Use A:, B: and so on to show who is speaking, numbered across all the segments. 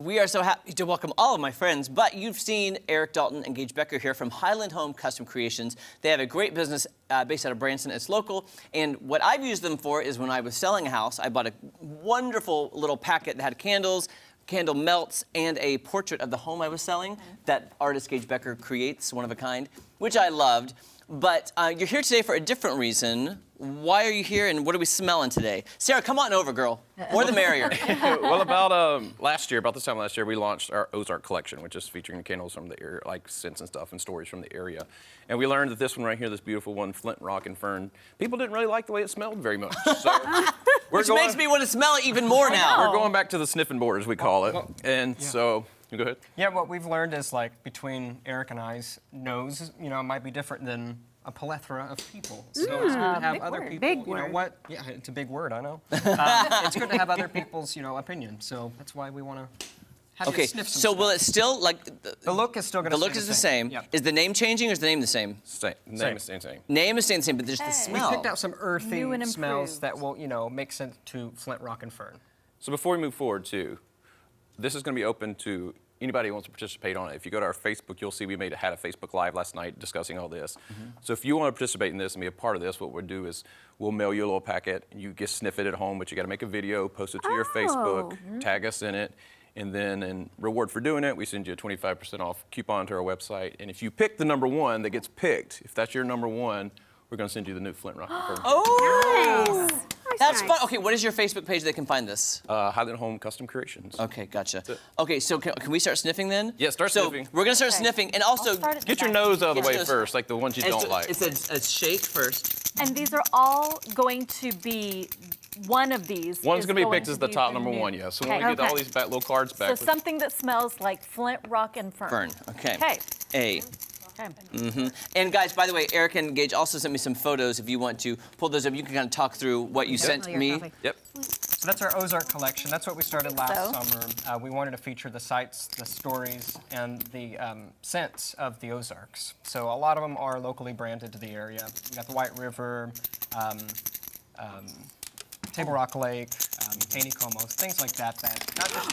A: We are so happy to welcome all of my friends, but you've seen Eric Dalton and Gage Becker here from Highland Home Custom Creations. They have a great business based out of Branson. It's local, and what I've used them for is when I was selling a house, I bought a wonderful little packet that had candles, candle melts, and a portrait of the home I was selling that artist Gage Becker creates, one of a kind, which I loved. But you're here today for a different reason. Why are you here, and what are we smelling today? Sarah, come on over, girl. More the merrier.
B: Well, about this time last year, we launched our Ozarks collection, which is featuring candles from the area, like scents and stuff, and stories from the area. And we learned that this one right here, this beautiful one, Flint, Rock, and Fern, people didn't really like the way it smelled very much. So
A: Which makes me want to smell it even more now.
B: We're going back to the sniffing board, as we call it. So, you go ahead.
C: Yeah, what we've learned is, like, between Eric and I's nose, might be different than a plethora of people. So it's good to have other people,
D: big
C: you know
D: word.
C: what? Yeah, it's a big word, I know. It's good to have other people's, opinion. So that's why we want to have you sniff some
A: so
C: stuff.
A: will it still, like...
C: The look is still going to
A: The look is the same.
C: Yep.
A: Is the name changing, or is the name the same?
B: Name is staying the same.
A: Name is staying the same, but there's the
C: We
A: smell.
C: picked out some earthy
D: New and
C: smells
D: improved.
C: that will, make sense to Flint, Rock, and Fern.
B: So before we move forward, too, this is going to be open to anybody who wants to participate on it. If you go to our Facebook, you'll see we had a Facebook Live last night discussing all this. So if you want to participate in this and be a part of this, what we'll do is we'll mail you a little packet. You get sniff it at home, but you got to make a video, post it to your Facebook, tag us in it, and then in reward for doing it, we send you a 25% off coupon to our website. And if you pick the number one that gets picked, if that's your number one, we're going to send you the new Flint Rock and Fern.
A: Oh!
D: Nice.
A: That's
D: Nice.
A: fun. Okay, what is your Facebook page they can find this?
B: Highland Home Custom Creations.
A: Okay, gotcha. Okay, so can we start sniffing then?
B: Yeah, start sniffing.
A: So we're going to start sniffing, and also...
B: Get your nose out of the way
A: Yes.
B: first, like the ones you don't like.
A: It's a shake first.
D: And these are all going to be, one of these
B: One's
D: is
B: going to be
D: going
B: picked as the
D: be
B: top number
D: new.
B: one, yeah. So
D: Okay.
B: when we get all these little cards back.
D: So something that smells like Flint, Rock, and Fern.
A: Fern, okay.
D: Okay.
A: A.
D: Okay.
A: And guys, by the way, Eric and Gage also sent me some photos. If you want to pull those up, you can kind of talk through what you sent me.
B: Yep.
C: So that's our Ozark collection. That's what we started last summer. We wanted to feature the sights, the stories, and the scents of the Ozarks. So a lot of them are locally branded to the area. We got the White River, Table Rock Lake, Taney Como, things like that.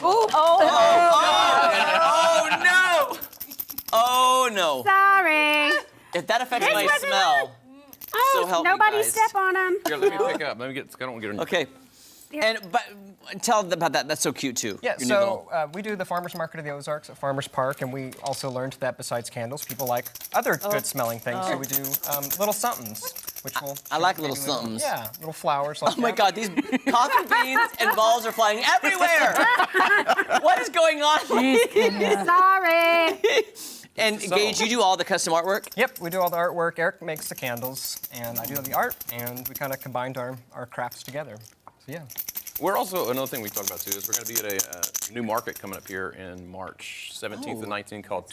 A: Oh no! Oh no!
D: Sorry.
A: If that affects my smell, so help me,
D: Nobody
A: guys.
D: step on them.
B: Here, let me pick up. Let me get. I don't want to get.
A: Okay. But tell them about that. That's so cute too.
C: Yeah,
A: Your new
C: so
A: goal.
C: we do the Farmers Market of the Ozarks at Farmers Park, and we also learned that besides candles, people like other good-smelling things. So we do little somethings, which will...
A: I like little somethings.
C: Yeah, little flowers like
A: Oh my God, these coffee beans and balls are flying everywhere. What is going on?
D: Sorry.
A: And Gage, you do all the custom artwork?
C: Yep, we do all the artwork. Eric makes the candles, and I do the art, and we kind of combined our crafts together. So yeah.
B: We're also, another thing we talked about too is we're going to be at a new market coming up here in March 17th and 19th called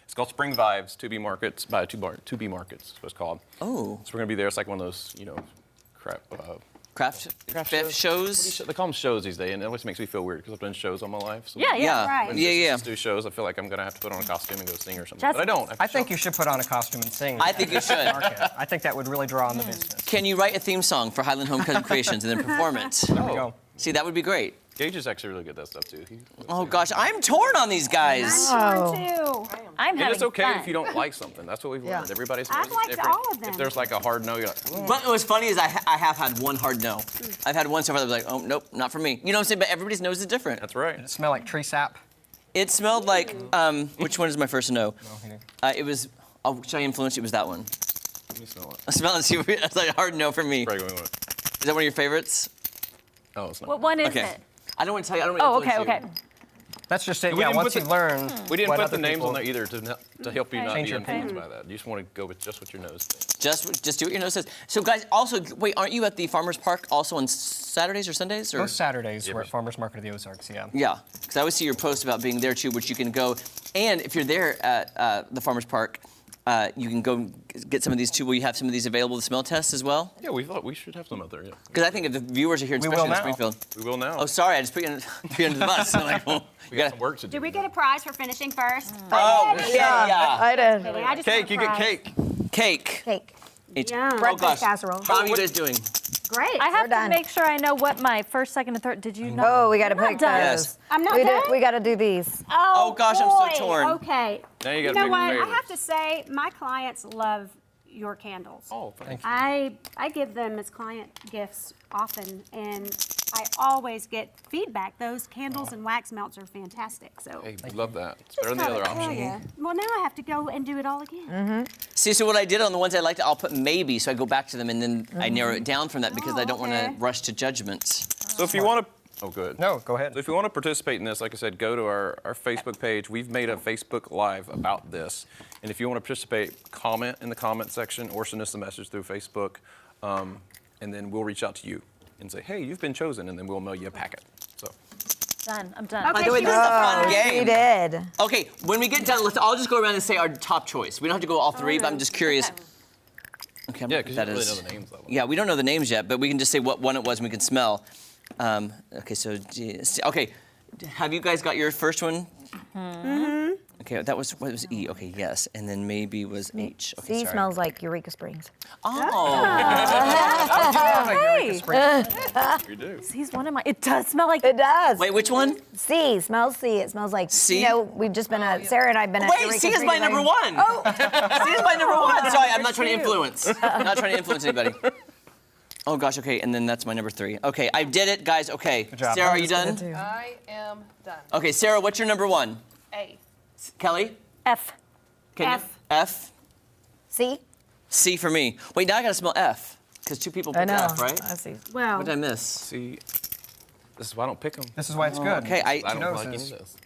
B: it's called Spring Vibes, 2B Markets, 2B Markets is what it's called.
A: Oh.
B: So we're going to be there. It's like one of those,
A: Craft shows?
B: They call them shows these days, and it always makes me feel weird because I've done shows all my life. So
A: Yeah.
D: Right.
B: when
A: Yeah.
B: do shows, I feel like I'm going to have to put on a costume and go sing or something.
D: Just-
B: But I don't.
C: I think you should put on a costume and sing.
A: I think you should.
C: I think that would really draw on the business.
A: Can you write a theme song for Highland Home Custom Creations and then perform it?
C: There we go.
A: See, that would be great.
B: Gage is actually really good at that stuff too.
A: Oh gosh, I'm torn on these guys.
D: I'm
B: And
D: having
B: it's okay
D: fun.
B: if you don't like something. That's what we've learned. Everybody's
D: I've liked
B: different.
D: all of them.
B: If there's like a hard no, you're like,
A: But what's funny is I have had one hard no. I've had one so far that was like, oh, nope, not for me. You know what I'm saying? But everybody's nose is different.
B: that's right.
C: Did it smell like tree sap?
A: It smelled like, which one is my first no? It was, should I influence you? It was that one.
B: Let me smell it.
A: I smell it, see, it's like a hard no for me.
B: Right, going on.
A: Is that one of your favorites?
B: Oh, it's not.
D: What one is
A: Okay.
D: it?
A: I don't want to tell you, I don't want to
D: Oh,
A: influence
D: okay,
A: you.
D: okay.
C: That's just it.
B: We
C: Yeah,
B: didn't
C: once
B: put
C: you
B: the-
C: learn.
B: We didn't
C: what
B: put
C: other
B: the names
C: people-
B: on there either to help you not
C: Change
B: be
C: your
B: influenced
C: opinion.
B: by that. You just want to go with just what your nose thinks.
A: Just do what your nose says. So guys, also, wait, aren't you at the Farmers Park also on Saturdays or Sundays? Or?
C: Most Saturdays we're at Farmers Market of the Ozarks, yeah.
A: Yeah, because I always see your post about being there too, which you can go. And if you're there at the Farmers Park, you can go get some of these too. Will you have some of these available to smell test as well?
B: Yeah, we thought we should have some out there, yeah.
A: Because I think if the viewers are here,
C: We
A: especially
C: will
A: in
C: now.
A: Springfield.
B: We will now.
A: Oh, sorry, I just put you under the bus. I'm like, well,
B: we got some work to do.
E: Did we get a prize for finishing first?
A: Oh, yeah.
F: I did.
E: Okay, I just
B: Cake,
E: want a
B: you get
E: prize.
B: cake.
A: Cake.
F: Cake.
A: It's,
D: Yum.
A: oh
F: Breakfast
A: gosh.
F: casserole.
A: How are you guys doing?
E: Great.
D: I have to
F: done.
D: make sure I know what my first, second, and third. Did you know?
F: Oh, we got to
D: You're not
F: pick
D: done.
F: those.
A: Yes.
E: I'm not
F: we
E: done?
F: We got to do these.
A: Oh, gosh, I'm so
E: boy.
A: torn.
E: Okay.
B: Now you
E: You
B: gotta
E: know
B: pick your
E: what? I
B: favorites.
E: have to say, my clients love your candles.
B: Oh, thank you.
E: I give them as client gifts often, and I always get feedback. Those candles and wax melts are fantastic. So
B: Hey, we love that. It's
E: just
B: better than the
E: gotta
B: other
E: tell
B: option.
E: ya. Well, now I have to go and do it all again.
A: See, so what I did on the ones I liked, I'll put maybe, so I go back to them and then I narrow it down from that because I don't want
E: okay.
A: to rush to judgments.
B: So if you want to, oh, good.
C: No, go ahead.
B: So if you want to participate in this, like I said, go to our Facebook page. We've made a Facebook Live about this. And if you want to participate, comment in the comment section or send us a message through Facebook. And then we'll reach out to you and say, hey, you've been chosen, and then we'll mail you a packet. So
D: Done. I'm done.
E: Okay.
A: By the way,
E: she
A: this is a fun
F: We
A: game.
F: did.
A: Okay, when we get done, let's all just go around and say our top choice. We don't have to go all three, but I'm just curious. Okay, I'm
B: yeah,
A: gonna
B: because
A: put
B: you
A: that
B: don't really
A: as-
B: know the names of them.
A: Yeah, we don't know the names yet, but we can just say what one it was and we can smell. Okay, so, okay, have you guys got your first one? Mm-hmm. Okay, that was, what was E? Okay, yes, and then maybe was H. Okay,
F: C
A: sorry.
F: smells like Eureka Springs.
A: Oh,
D: Hey,
B: You do.
D: he's one of my. It does smell like.
F: It does.
A: wait, which one?
F: C smells C. It smells like
A: C?
F: You know, we've just been at Sarah and I've been at
A: Wait,
F: Eureka
A: C is my
F: Springs.
A: number one. Oh, C is my number one. Sorry, I'm not trying to influence. I'm not trying to influence anybody. Oh gosh, okay, and then that's my number 3. Okay, I did it, guys. Okay,
C: job.
A: Sarah, are you done?
G: I am done.
A: Okay, Sarah, what's your number 1?
G: A.
A: Kelly?
D: F.
A: Can you-
E: F.
A: F?
F: C?
A: C for me. Wait, now I gotta smell F, because 2 people
F: I
A: picked
F: know.
A: F, right?
F: I see.
E: Well,
A: What did I miss?
B: See, this is why I don't pick them.
C: This is why it's good.
A: Okay,
B: I don't
C: knows
B: like any
C: this?
B: of this.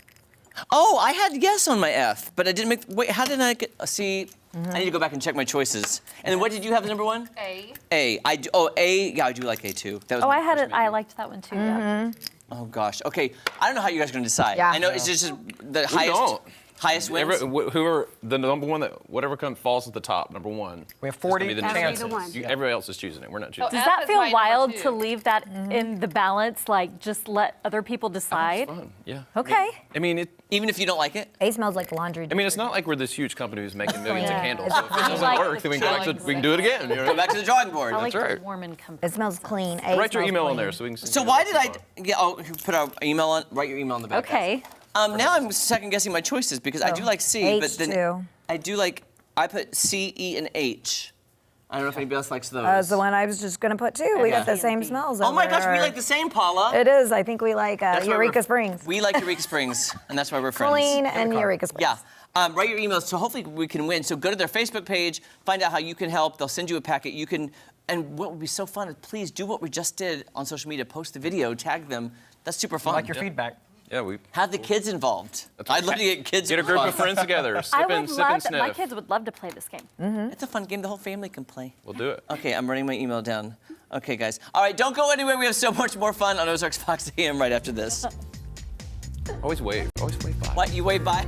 A: Oh, I had yes on my F, but I didn't make. Wait, how did I get a C? I need to go back and check my choices. And then what did you have as number 1?
G: A.
A: A. Oh, A. Yeah, I do like A too. That was
D: Oh,
A: my
D: I had
A: first
D: it. I
A: maybe.
D: liked that one too. Yeah.
A: Oh gosh. Okay, I don't know how you guys are gonna decide.
F: Yeah.
A: I know it's just the highest.
B: don't.
A: Highest wins.
B: Who are the number one that whatever falls at the top, number 1.
C: We have
B: is gonna
C: 40
B: be the
E: That'll be
B: chances.
E: the one.
B: Everybody else is choosing it. We're not choosing.
D: Does
G: F
D: that
G: is
D: feel
G: my number
D: wild
G: 2.
D: to leave that in the balance? Like, just let other people decide?
B: It's fun. Yeah.
D: Okay.
B: I mean,
A: Even if you don't like it.
F: A smells like laundry.
B: I mean, it's not like we're this huge company who's making millions
D: Yeah.
B: of candles. So if it doesn't
D: like
B: work,
D: the
B: then we can go back to,
D: feelings
B: we can do it again. You
A: Go
B: know?
A: back to the drawing board.
D: I like
B: right.
D: the warm and comfort.
F: It smells clean. A
B: Write your
F: smells
B: email
F: clean.
B: in there so we can.
A: So why did I? Yeah. Oh, put our email on. Write your email on the back. guys.
D: Okay.
A: Now I'm second guessing my choices because I do like C,
F: H
A: but then
F: too.
A: I do like. I put C, E, and H. I don't know if anybody else likes those.
F: That's the one I was just gonna put too. We got the same smells.
A: Oh my
F: over
A: gosh, we
F: our-
A: like the same, Paula.
F: It is. I think we like
A: That's why
F: Eureka
A: we're-
F: Springs.
A: We like Eureka Springs, and that's why we're friends.
F: Clean and Eureka Springs.
A: Yeah. Write your emails so hopefully we can win. So go to their Facebook page, find out how you can help. They'll send you a packet. You can, and what would be so fun is please do what we just did on social media. Post the video, tag them. That's super fun.
C: I like your feedback.
B: Yeah, we
A: Have the kids involved. I'd love to get kids
B: get a group
A: involved.
B: of friends together.
D: I
B: Sip and
D: would
B: sip
D: love
B: and
D: that. My
B: sniff.
D: kids would love to play this game.
A: It's a fun game the whole family can play.
B: We'll do it.
A: Okay, I'm writing my email down. Okay, guys. All right, don't go anywhere. We have so much more fun on Ozarks Fox AM right after this.
B: Always wave. Always wave by.
A: What, you wave by?